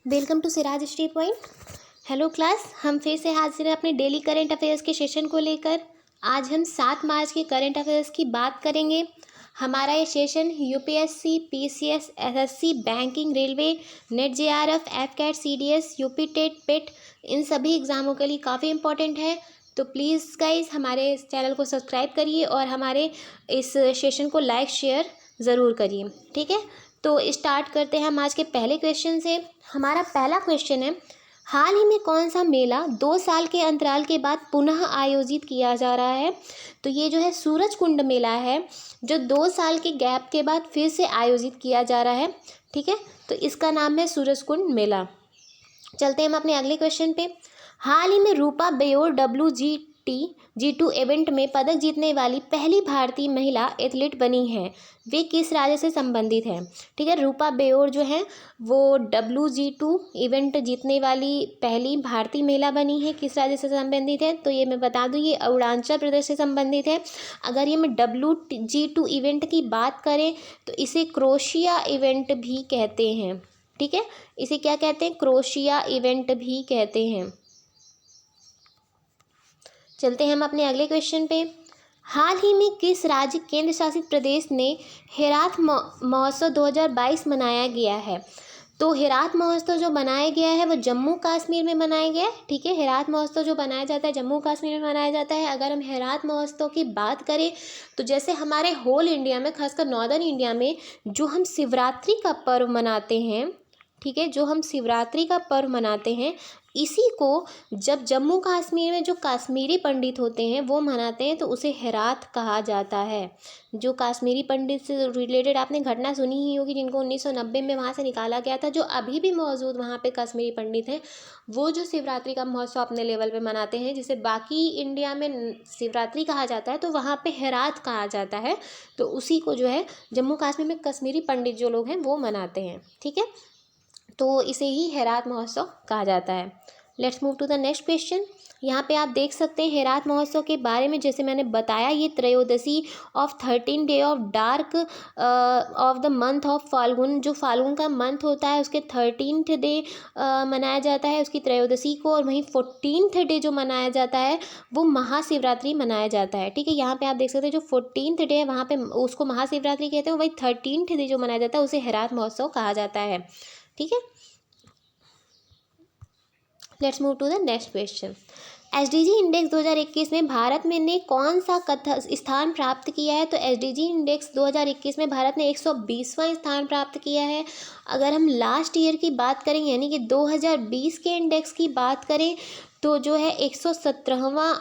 Welcome to Siraj street point. Hello class, हम फिर से हाजिर हैं अपने डेली करंट अफेयर्स के सेशन को लेकर। आज हम 7 मार्च के करंट अफेयर्स की बात करेंगे। हमारा ये session UPSC, PCS, SSC, banking, railway, NET JRF, AFCAT, CDS, UP TET, PET, इन सभी एग्ज़ामों के लिए काफ़ी इंपॉर्टेंट है। तो प्लीज़ गाइज हमारे इस चैनल को सब्सक्राइब करिए और हमारे इस सेशन को लाइक शेयर ज़रूर करिए, ठीक है। तो स्टार्ट करते हैं हम आज के पहले क्वेश्चन से। हमारा पहला क्वेश्चन है, हाल ही में कौन सा मेला 2 साल के अंतराल के बाद पुनः आयोजित किया जा रहा है? तो ये जो है सूरज कुंड मेला है, जो 2 साल के गैप के बाद फिर से आयोजित किया जा रहा है, ठीक है। तो इसका नाम है सूरज कुंड मेला। चलते हैं हम अपने अगले क्वेश्चन पे। हाल ही में रूपा बेयोर G2 इवेंट में पदक जीतने वाली पहली भारतीय महिला एथलीट बनी हैं। वे किस राज्य से संबंधित हैं? ठीक है, रूपा बेयोर जो है वो WG2 इवेंट जीतने वाली पहली भारतीय महिला बनी है। किस राज्य से संबंधित है? तो ये मैं बता दूं, ये अरुणाचल प्रदेश से संबंधित है। अगर ये मैं WG2 इवेंट की बात करें तो इसे क्रोशिया इवेंट भी कहते हैं, ठीक है। इसे क्या कहते हैं? क्रोशिया इवेंट भी कहते हैं। चलते हैं हम अपने अगले क्वेश्चन पे। हाल ही में किस राज्य केंद्र शासित प्रदेश ने हेरात महोत्सव 2022 मनाया गया है? तो हेरात महोत्सव जो मनाया गया है वो जम्मू कश्मीर में मनाया गया है, ठीक है। हेरात महोत्सव जो मनाया जाता है जम्मू कश्मीर में मनाया जाता है। अगर हम हेरात महोत्सव की बात करें तो जैसे हमारे होल इंडिया में, खासकर नॉर्दर्न इंडिया में, जो हम शिवरात्रि का पर्व मनाते हैं, ठीक है, जो हम शिवरात्रि का पर्व मनाते हैं, इसी को जब जम्मू कश्मीर में जो कश्मीरी पंडित होते हैं वो मनाते हैं तो उसे हेरात कहा जाता है। जो कश्मीरी पंडित से रिलेटेड आपने घटना सुनी ही होगी, जिनको 1990 में वहाँ से निकाला गया था, जो अभी भी मौजूद वहाँ पे कश्मीरी पंडित हैं, वो जो शिवरात्रि का महोत्सव अपने लेवल पे मनाते हैं, जिसे बाकी इंडिया में शिवरात्रि कहा जाता है तो वहाँ पे हेरात कहा जाता है। तो उसी को जो है जम्मू कश्मीर में कश्मीरी पंडित जो लोग हैं वो मनाते हैं, ठीक है। तो इसे ही हेरात महोत्सव कहा जाता है। Let's move to the next question. यहाँ पे आप देख सकते हैं हेरात महोत्सव के बारे में, जैसे मैंने बताया, ये Trayodashi of 13 day of dark of the month of Phalgun, जो फाल्गुन का मंथ होता है उसके 13th डे मनाया जाता है, उसकी त्रयोदशी को। और वहीं 14th डे जो मनाया जाता है वो महाशिवरात्रि मनाया जाता है, ठीक है। यहाँ पे आप देख सकते हैं जो 14th डे है वहाँ पे उसको महाशिवरात्रि कहते हैं, वही 13th डे जो मनाया जाता है उसे हेरात महोत्सव कहा जाता है, ठीक है। Let's move to the next question. SDG index 2021 में भारत में ने कौन सा स्थान प्राप्त किया है? तो एसडीजी इंडेक्स 2021 में भारत ने 120वां स्थान प्राप्त किया है। अगर हम लास्ट ईयर की बात करें, यानी कि 2020 के इंडेक्स की बात करें, तो जो है 117वां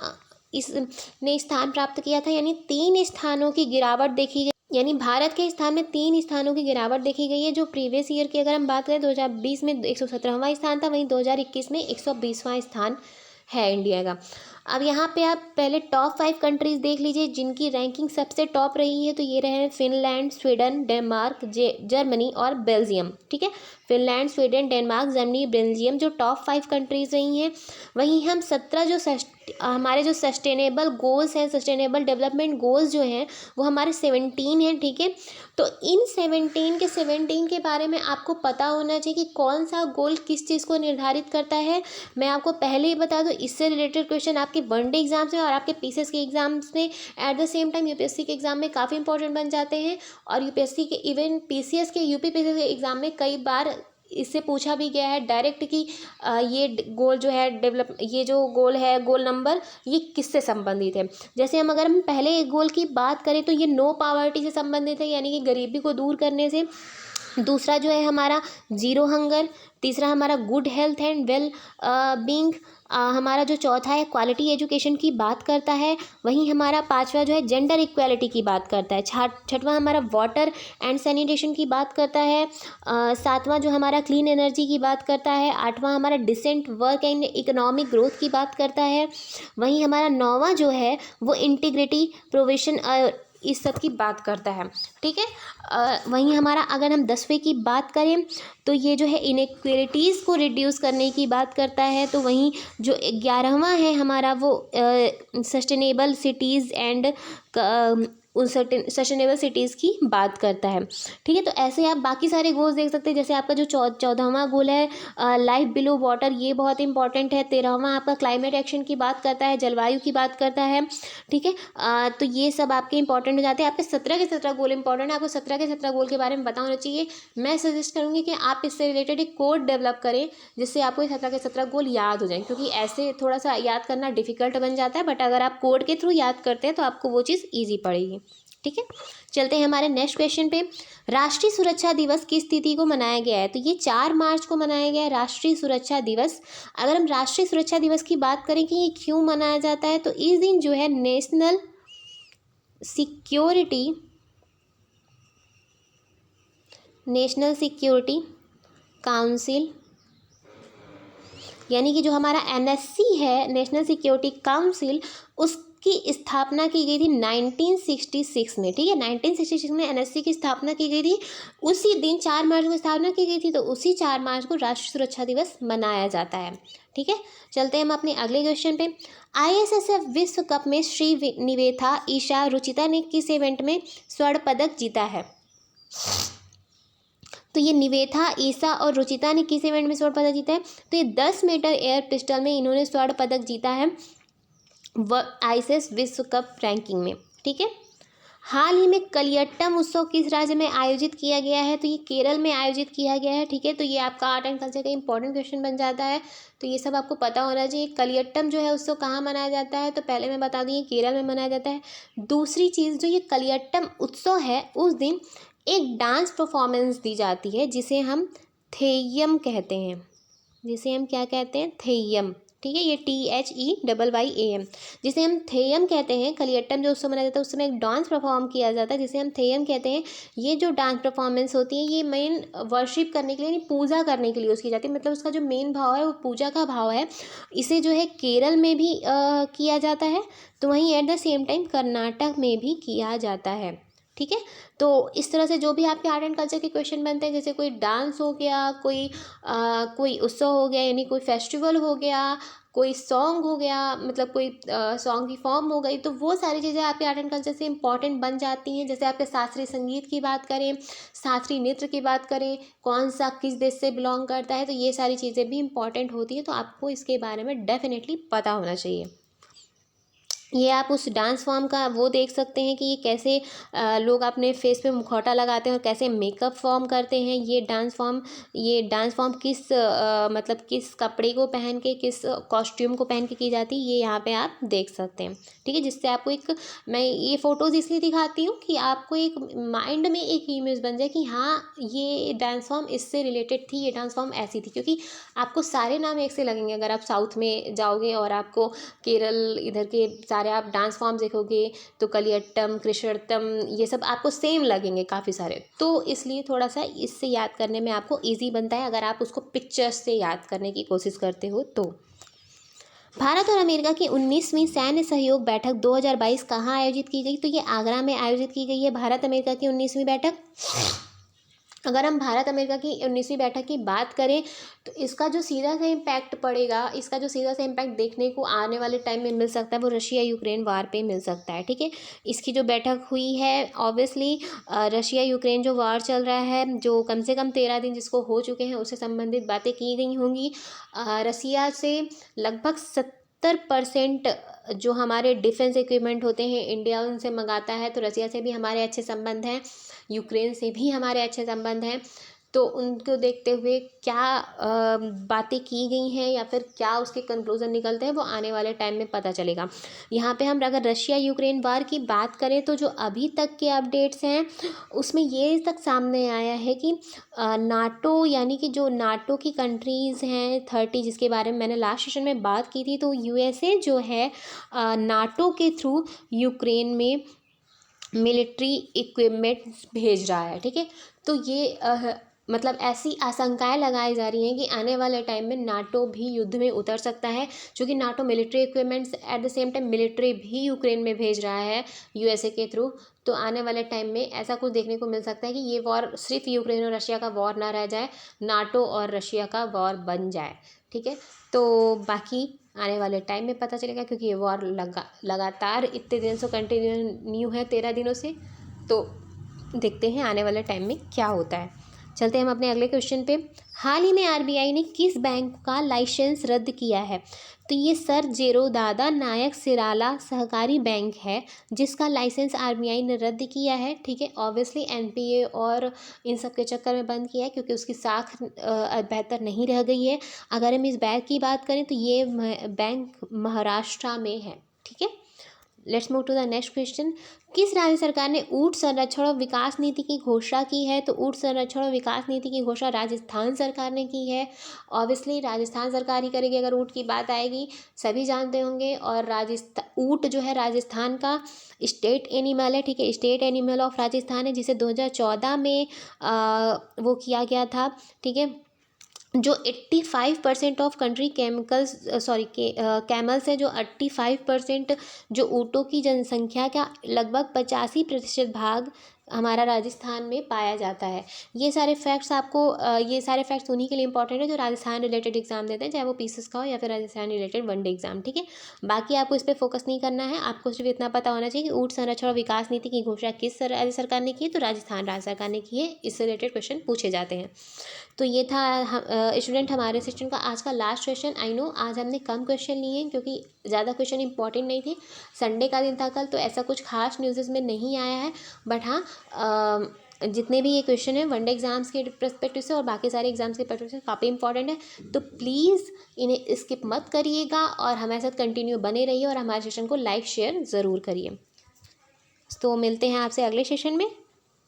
इसने स्थान प्राप्त किया था, यानी 3 स्थानों की गिरावट देखी गई। यानी भारत के स्थान में 3 स्थानों की गिरावट देखी गई है। जो प्रीवियस ईयर की अगर हम बात करें 2020 में 117वां स्थान था, वहीं 2021 में 120वां स्थान है इंडिया का। अब यहाँ पे आप पहले टॉप 5 कंट्रीज देख लीजिए जिनकी रैंकिंग सबसे टॉप रही है। तो ये रहे फिनलैंड, स्वीडन, डेनमार्क, जर्मनी और बेल्जियम, ठीक है। Finland, Sweden, Denmark, Germany, Belgium जो टॉप 5 कंट्रीज रही हैं। वहीं हम 17 जो हमारे जो सस्टेनेबल गोल्स हैं, सस्टेनेबल डेवलपमेंट गोल्स जो हैं वो हमारे 17 हैं, ठीक है। तो इन 17 के बारे में आपको पता होना चाहिए कि कौन सा गोल किस चीज़ को निर्धारित करता है। मैं आपको पहले ही बता दूं, इससे रिलेटेड क्वेश्चन आपके वनडे एग्जाम्स में और आपके पीसीएस के एग्जाम्स में, at the same time UPSC के एग्जाम में काफ़ी इंपॉर्टेंट बन जाते हैं। और यूपीएससी के इवन पीसीएस के यूपी पीसीएस के एग्जाम में कई बार इससे पूछा भी गया है डायरेक्ट कि ये गोल जो है डेवलप, ये जो गोल है, गोल नंबर, ये किससे संबंधित है। जैसे अगर हम पहले गोल की बात करें तो ये नो पावर्टी से संबंधित है, यानी कि गरीबी को दूर करने से। दूसरा जो है हमारा जीरो हंगर। तीसरा हमारा good health and well being. हमारा जो चौथा है क्वालिटी एजुकेशन की बात करता है। वहीं हमारा 5वां जो है जेंडर इक्वालिटी की बात करता है। 6वां हमारा वाटर एंड सैनिटेशन की बात करता है। 7वां जो हमारा क्लीन एनर्जी की बात करता है। 8वां हमारा decent work and economic growth की बात करता है। वहीं हमारा 9वां जो है वो इंटीग्रिटी प्रोविजन इस सब की बात करता है, ठीक है। वहीं हमारा अगर हम 10वें की बात करें तो ये जो है इनइक्वालिटीज़ को रिड्यूस करने की बात करता है। तो वहीं जो 11वां है हमारा वो सस्टेनेबल सिटीज़ एंड उन सस्टेनेबल सिटीज़ की बात करता है। ठीक है, तो ऐसे आप बाकी सारे गोल्स देख सकते हैं। जैसे आपका जो 14वां गोल है लाइफ बिलो वाटर, ये बहुत इंपॉर्टेंट है। 13वां आपका क्लाइमेट एक्शन की बात करता है, जलवायु की बात करता है। ठीक है, तो ये सब आपके इंपॉर्टेंट हो जाते हैं। आपके 17 के 17 गोल इंपॉर्टेंट है, आपको 17 के 17 गोल के बारे में पता होना चाहिए। मैं सजेस्ट करूँगी कि आप इससे रिलेटेड एक कोड डेवलप करें, जिससे आपको ये 17 के 17 गोल याद हो जाएं, क्योंकि ऐसे थोड़ा सा याद करना डिफिकल्ट बन जाता है, बट अगर आप कोड के थ्रू याद करते हैं तो आपको वो चीज़ ईजी पड़ेगी। ठीक है, चलते हैं हमारे नेक्स्ट क्वेश्चन पे। राष्ट्रीय सुरक्षा दिवस किस तिथि को मनाया गया है? तो ये 4 मार्च को मनाया गया है राष्ट्रीय सुरक्षा दिवस। अगर हम राष्ट्रीय सुरक्षा दिवस की बात करें कि ये क्यों मनाया जाता है, तो इस दिन जो है नेशनल सिक्योरिटी काउंसिल, यानी कि जो हमारा NSC है, नेशनल सिक्योरिटी काउंसिल, उसकी स्थापना की गई थी 1966 में। ठीक है, 1966 में NSC की स्थापना की गई थी। उसी दिन 4 मार्च को स्थापना की गई थी, तो उसी 4 मार्च को राष्ट्रीय सुरक्षा दिवस मनाया जाता है। ठीक है, चलते हैं हम अपने अगले क्वेश्चन पे। ISSF विश्व कप में श्री निवेथा, ईशा, रुचिता ने किस इवेंट में स्वर्ण पदक जीता है? तो ये निवेथा, ईशा और रुचिता ने किस इवेंट में स्वर्ण पदक जीता है? तो ये 10 मीटर एयर पिस्टल में इन्होंने स्वर्ण पदक जीता है ISS विश्व कप रैंकिंग में। ठीक है, हाल ही में कलियट्टम उत्सव किस राज्य में आयोजित किया गया है? तो ये केरल में आयोजित किया गया है। ठीक है, तो ये आपका आर्ट एंड कल्चर का इंपॉर्टेंट क्वेश्चन बन जाता है, तो ये सब आपको पता होना चाहिए। कलियट्टम जो है उत्सव कहाँ मनाया जाता है? तो पहले मैं बता दूँ, ये केरल में मनाया जाता है। दूसरी चीज़, जो ये कलियट्टम उत्सव है, उस दिन एक डांस परफॉर्मेंस दी जाती है, जिसे हम थेय्यम कहते हैं। जिसे हम क्या कहते हैं? थेय्यम। ठीक है, ये THEYYAM, जिसे हम थेयम कहते हैं। कलियट्टम जो उत्सव मनाया जाता है, उस समय एक डांस परफॉर्म किया जाता है, जिसे हम थेयम कहते हैं। ये जो डांस परफॉर्मेंस होती है, ये मेन वर्शिप करने के लिए, यानी पूजा करने के लिए यूज़ की जाती है। मतलब उसका जो मेन भाव है वो पूजा का भाव है। इसे जो है केरल में भी किया जाता है, तो वहीं at the same time Karnataka में भी किया जाता है। ठीक है, तो इस तरह से जो भी आपके आर्ट एंड कल्चर के क्वेश्चन बनते हैं, जैसे कोई डांस हो गया, कोई उत्सव हो गया, यानी कोई फेस्टिवल हो गया, कोई सॉन्ग हो गया, मतलब कोई सॉन्ग की फॉर्म हो गई, तो वो सारी चीज़ें आपके आर्ट एंड कल्चर से इंपॉर्टेंट बन जाती हैं। जैसे आपके शास्त्रीय संगीत की बात करें, शास्त्रीय नृत्य की बात करें, कौन सा किस देश से बिलोंग करता है, तो ये सारी चीज़ें भी इंपॉर्टेंट होती है, तो आपको इसके बारे में डेफिनेटली पता होना चाहिए। ये आप उस डांस फॉर्म का वो देख सकते हैं कि ये कैसे लोग अपने फेस पे मुखौटा लगाते हैं और कैसे मेकअप फॉर्म करते हैं। ये डांस फॉर्म किस मतलब किस कपड़े को पहन के, किस कॉस्ट्यूम को पहन के की जाती है, ये यहाँ पे आप देख सकते हैं। ठीक है, जिससे आपको एक, मैं ये फ़ोटोज़ इसलिए दिखाती हूँ कि आपको एक माइंड में एक इमेज बन जाए कि हाँ, ये डांस फॉर्म इससे रिलेटेड थी, ये डांस फॉर्म ऐसी थी। क्योंकि आपको सारे नाम एक से लगेंगे। अगर आप साउथ में जाओगे और आपको केरल इधर के सारे आप डांस फॉर्म देखोगे, तो कलियट्टम, कृष्णत्तम, ये सब आपको सेम लगेंगे काफ़ी सारे। तो इसलिए थोड़ा सा इससे याद करने में आपको ईजी बनता है, अगर आप उसको पिक्चर्स से याद करने की कोशिश करते हो तो। भारत और अमेरिका की 19वीं सैन्य सहयोग बैठक 2022 कहाँ आयोजित की गई? तो ये आगरा में आयोजित की गई है भारत अमेरिका की 19वीं बैठक। अगर हम भारत अमेरिका की 19वीं बैठक की बात करें, तो इसका जो सीधा सा इम्पैक्ट पड़ेगा, इसका जो सीधा सा इम्पैक्ट देखने को आने वाले टाइम में मिल सकता है, वो रशिया यूक्रेन वार पे मिल सकता है। ठीक है, इसकी जो बैठक हुई है, ऑब्वियसली रशिया यूक्रेन जो वार चल रहा है, जो कम से कम 13 दिन जिसको हो चुके हैं, उससे संबंधित बातें की गई होंगी। रसिया से लगभग 70% जो हमारे डिफेंस इक्विपमेंट होते हैं, इंडिया उनसे मंगाता है। तो रसिया से भी हमारे अच्छे संबंध हैं, यूक्रेन से भी हमारे अच्छे संबंध हैं। तो उनको देखते हुए क्या बातें की गई हैं, या फिर क्या उसके कंक्लूज़न निकलते हैं, वो आने वाले टाइम में पता चलेगा। यहाँ पे हम अगर रशिया यूक्रेन वार की बात करें, तो जो अभी तक के अपडेट्स हैं, उसमें ये तक सामने आया है कि नाटो, यानी कि जो नाटो की कंट्रीज़ हैं 30, जिसके बारे में मैंने लास्ट सेशन में बात की थी, तो USA जो है नाटो के थ्रू यूक्रेन में मिलिट्री इक्विपमेंट्स भेज रहा है। ठीक है, तो ये मतलब ऐसी आशंकाएं लगाई जा रही हैं कि आने वाले टाइम में नाटो भी युद्ध में उतर सकता है, क्योंकि NATO military equipments at the same time military भी यूक्रेन में भेज रहा है USA के थ्रू। तो आने वाले टाइम में ऐसा कुछ देखने को मिल सकता है कि ये वॉर सिर्फ यूक्रेन और रशिया का वॉर ना रह जाए, नाटो और रशिया का वॉर बन जाए। ठीक है, तो बाकी आने वाले टाइम में पता चलेगा, क्योंकि ये वॉर लगातार इतने दिन से कंटिन्यू है, 13 दिनों से। तो देखते हैं आने वाले टाइम में क्या होता है। चलते हैं हम अपने अगले क्वेश्चन पे। हाल ही में आरबीआई ने किस बैंक का लाइसेंस रद्द किया है? तो ये सर जेरोदादा नायक सिराला सहकारी बैंक है, जिसका लाइसेंस आरबीआई ने रद्द किया है। ठीक है, ऑब्वियसली एनपीए और इन सब के चक्कर में बंद किया है, क्योंकि उसकी साख बेहतर नहीं रह गई है। अगर हम इस बैंक की बात करें तो ये बैंक महाराष्ट्र में है। ठीक है, let's move to the next question. किस राज्य सरकार ने ऊंट संरक्षण और विकास नीति की घोषणा की है? तो ऊंट संरक्षण और विकास नीति की घोषणा राजस्थान सरकार ने की है। ऑब्वियसली राजस्थान सरकार ही करेगी अगर ऊंट की बात आएगी, सभी जानते होंगे। और ऊंट जो है राजस्थान का स्टेट एनिमल है। ठीक है, स्टेट एनिमल ऑफ राजस्थान है, जिसे 2014 में वो किया गया था। ठीक है, जो 85% ऑफ कंट्री केमिकल्स कैमल्स है, जो 85% जो ऊँटों की जनसंख्या का लगभग 85% भाग हमारा राजस्थान में पाया जाता है। ये सारे फैक्ट्स उन्हीं के लिए इंपॉर्टेंट है जो राजस्थान रिलेटेड एग्जाम देते हैं, चाहे वो पीसीएस का हो या फिर राजस्थान रिलेटेड वनडे एग्जाम। ठीक है, बाकी आपको इस पर फोकस नहीं करना है, आपको सिर्फ इतना पता होना चाहिए कि ऊँट संरक्षण और विकास नीति की घोषणा किस राज्य सरकार ने की है? तो राजस्थान राज्य सरकार ने की है। इससे रिलेटेड क्वेश्चन पूछे जाते हैं। तो ये था स्टूडेंट हमारे सेशन का आज का लास्ट क्वेश्चन। आई नो आज हमने कम क्वेश्चन लिए हैं, क्योंकि ज़्यादा क्वेश्चन इंपॉर्टेंट नहीं थे। संडे का दिन था कल, तो ऐसा कुछ खास न्यूज़ में नहीं आया है। बट हाँ, जितने भी ये क्वेश्चन है वनडे एग्जाम्स के परस्पेक्टिव से और बाकी सारे एग्जाम्स के परस्पेक्टिव से काफ़ी इंपॉर्टेंट है। तो प्लीज़ इन्हें स्किप मत करिएगा और हमारे साथ कंटिन्यू बने रहिए और हमारे सेशन को लाइक शेयर ज़रूर करिए। तो मिलते हैं आपसे अगले सेशन में।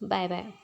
Bye bye.